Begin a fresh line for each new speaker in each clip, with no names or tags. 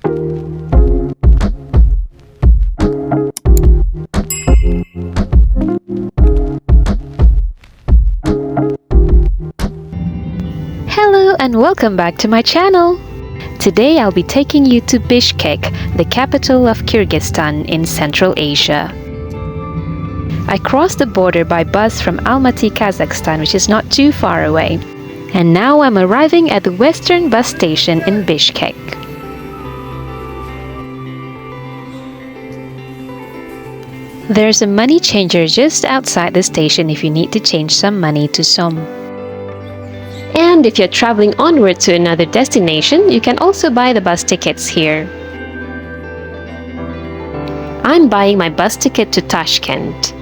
Hello and welcome back to my channel! Today I'll be taking you to Bishkek, the capital of Kyrgyzstan in Central Asia. I crossed the border by bus from Almaty, Kazakhstan, which is not too far away. And now I'm arriving at the western bus station in Bishkek. There's a money changer just outside the station if you need to change some money to som. And if you're traveling onward to another destination, you can also buy the bus tickets here. I'm buying my bus ticket to Tashkent.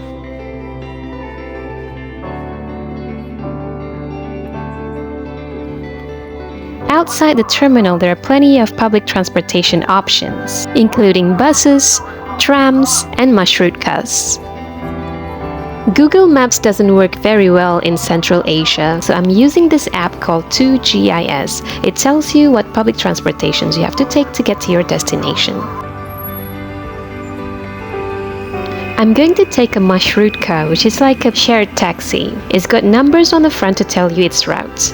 Outside the terminal, there are plenty of public transportation options, including buses, trams, and marshrutkas. Google Maps doesn't work very well in Central Asia, so I'm using this app called 2GIS. It tells you what public transportations you have to take to get to your destination. I'm going to take a marshrutka, which is like a shared taxi. It's got numbers on the front to tell you its route.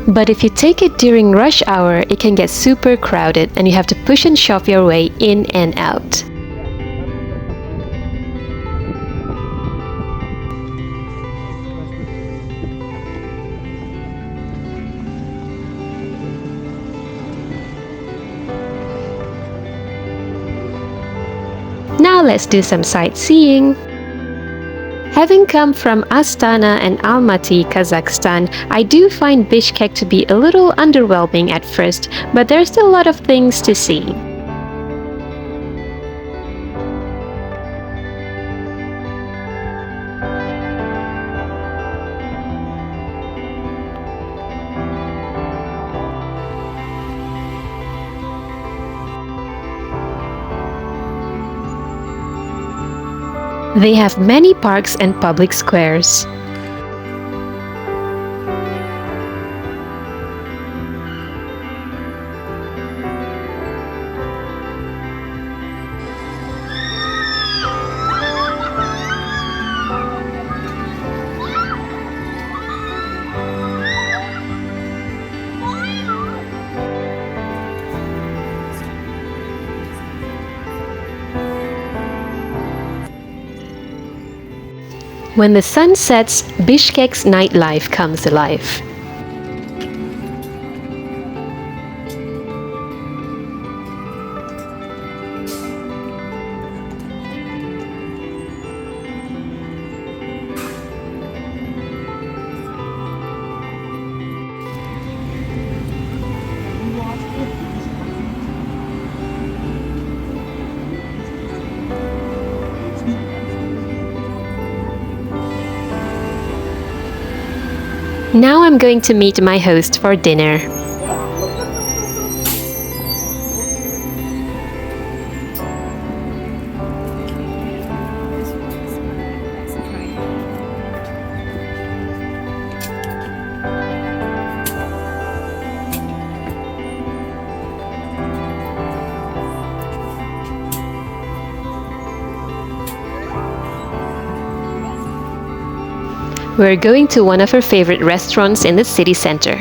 But if you take it during rush hour, it can get super crowded and you have to push and shove your way in and out. Now let's do some sightseeing. Having come from Astana and Almaty, Kazakhstan, I do find Bishkek to be a little underwhelming at first, but there's still a lot of things to see. They have many parks and public squares. When the sun sets, Bishkek's nightlife comes alive. Now I'm going to meet my host for dinner. We're going to one of her favorite restaurants in the city center.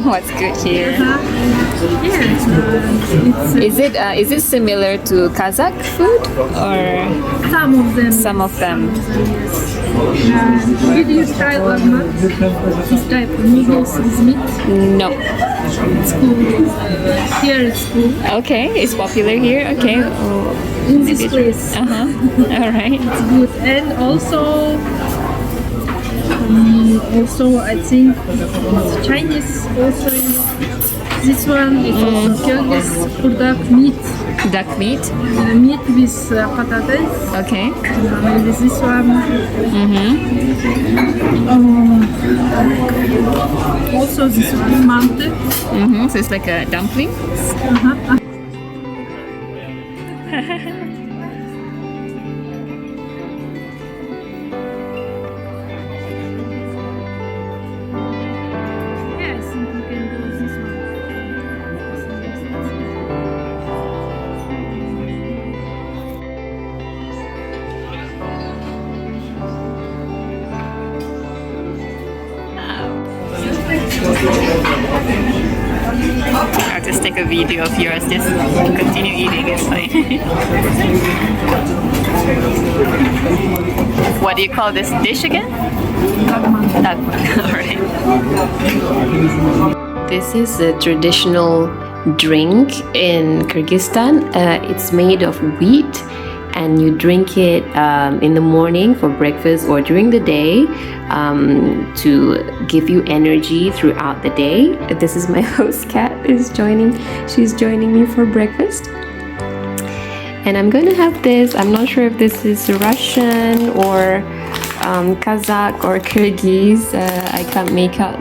What's good here? Is it similar to Kazakh food or
Some of them.
some of them?
Did you try lasma? This type of noodles with meat.
No.
It's cool. Here it's cool.
Okay, it's popular here. Okay. Oh,
In this place.
All right.
It's good. And also I think it's Chinese also. This one is also Kyrgyz product meat.
Duck meat.
Meat with patates.
Okay.
Maybe this one. Also this one, mante.
So it's like a dumpling.
Yeah, I think we can do this one.
I'll just take a video of yours. Just continue eating. It's fine. What do you call this dish again? Dagman. All right.
This is a traditional drink in Kyrgyzstan. It's made of wheat and you drink it in the morning for breakfast or during the day to give you energy throughout the day. This is my host cat she's joining me for breakfast. And I'm gonna have this. I'm not sure if this is Russian or Kazakh or Kyrgyz. I can't make out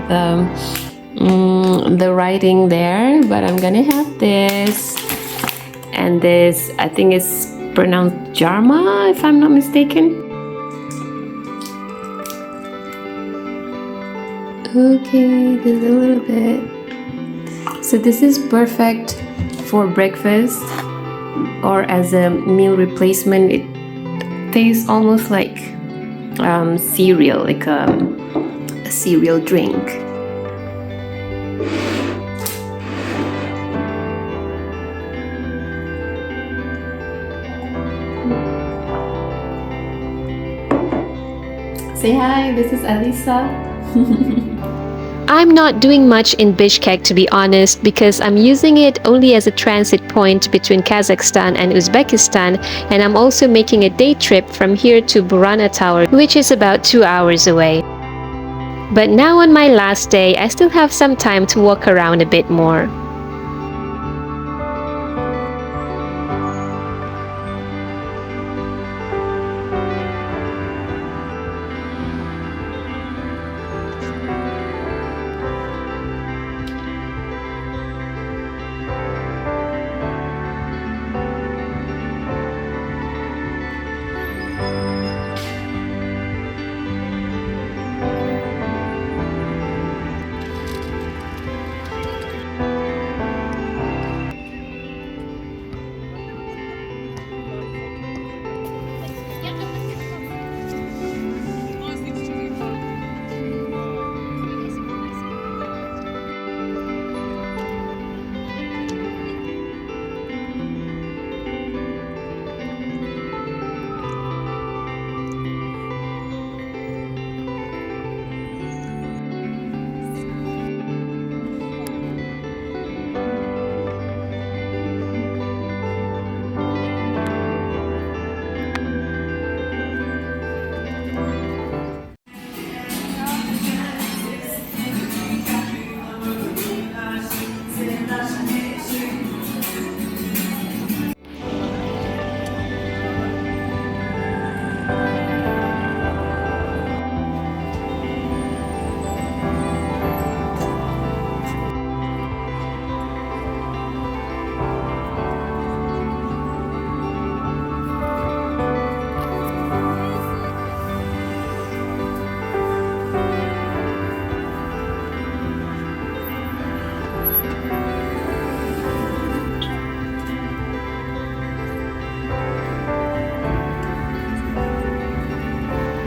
the writing there, but I'm gonna have this. And this, I think it's pronounced Jarma, if I'm not mistaken. Okay, just a little bit. So this is perfect for breakfast or as a meal replacement. It tastes almost like cereal, like a cereal drink. Say hi, this is Alisa. I'm not doing much in Bishkek, to be honest, because I'm using it only as a transit point between Kazakhstan and Uzbekistan, and I'm also making a day trip from here to Burana Tower, which is about 2 hours away. But now on my last day, I still have some time to walk around a bit more.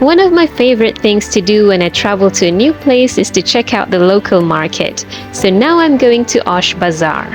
One of my favorite things to do when I travel to a new place is to check out the local market. So now I'm going to Osh Bazaar.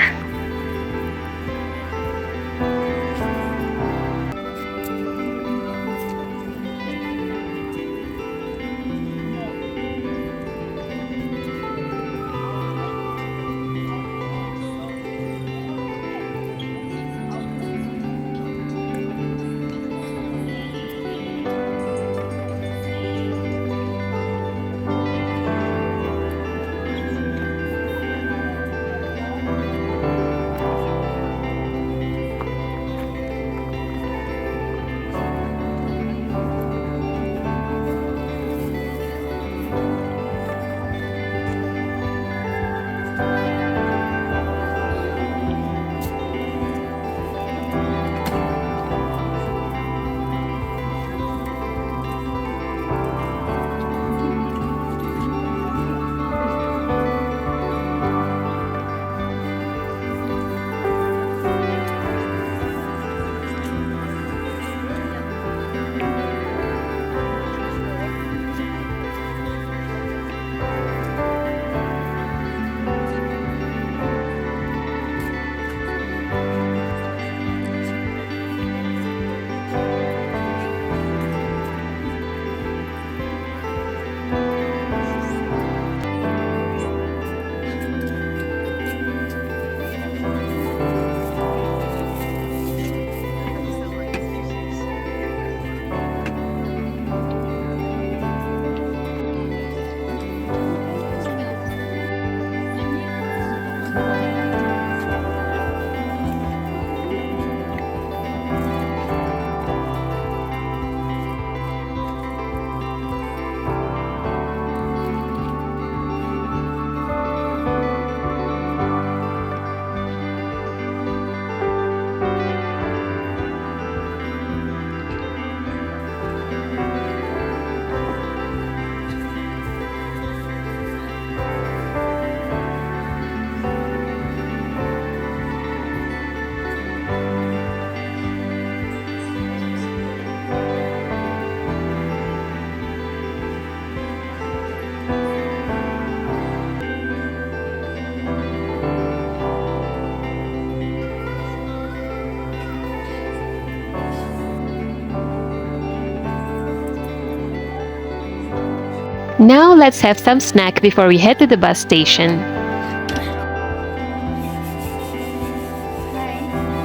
Now let's have some snack before we head to the bus station.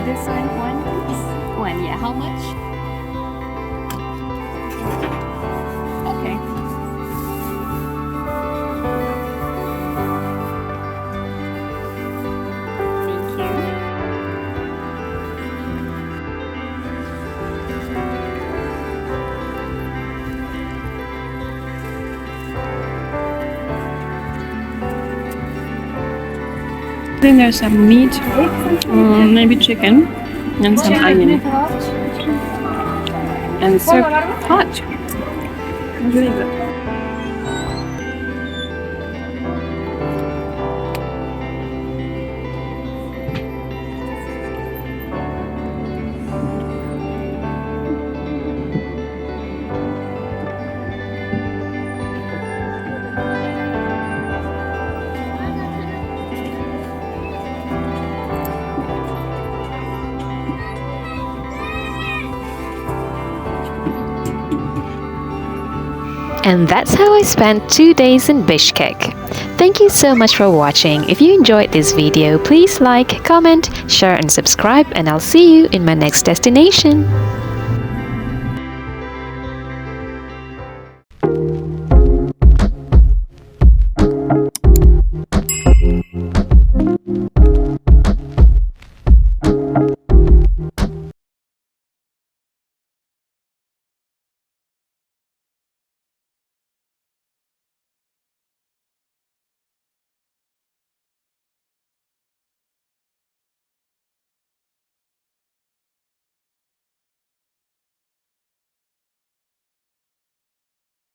This one, one, yeah. How much? Okay. Thank you.
I think there's some meat, maybe chicken, and some onion. And it's served hot. It's really good.
And that's how I spent 2 days in Bishkek. Thank you so much for watching. If you enjoyed this video, please like, comment, share and subscribe, and I'll see you in my next destination.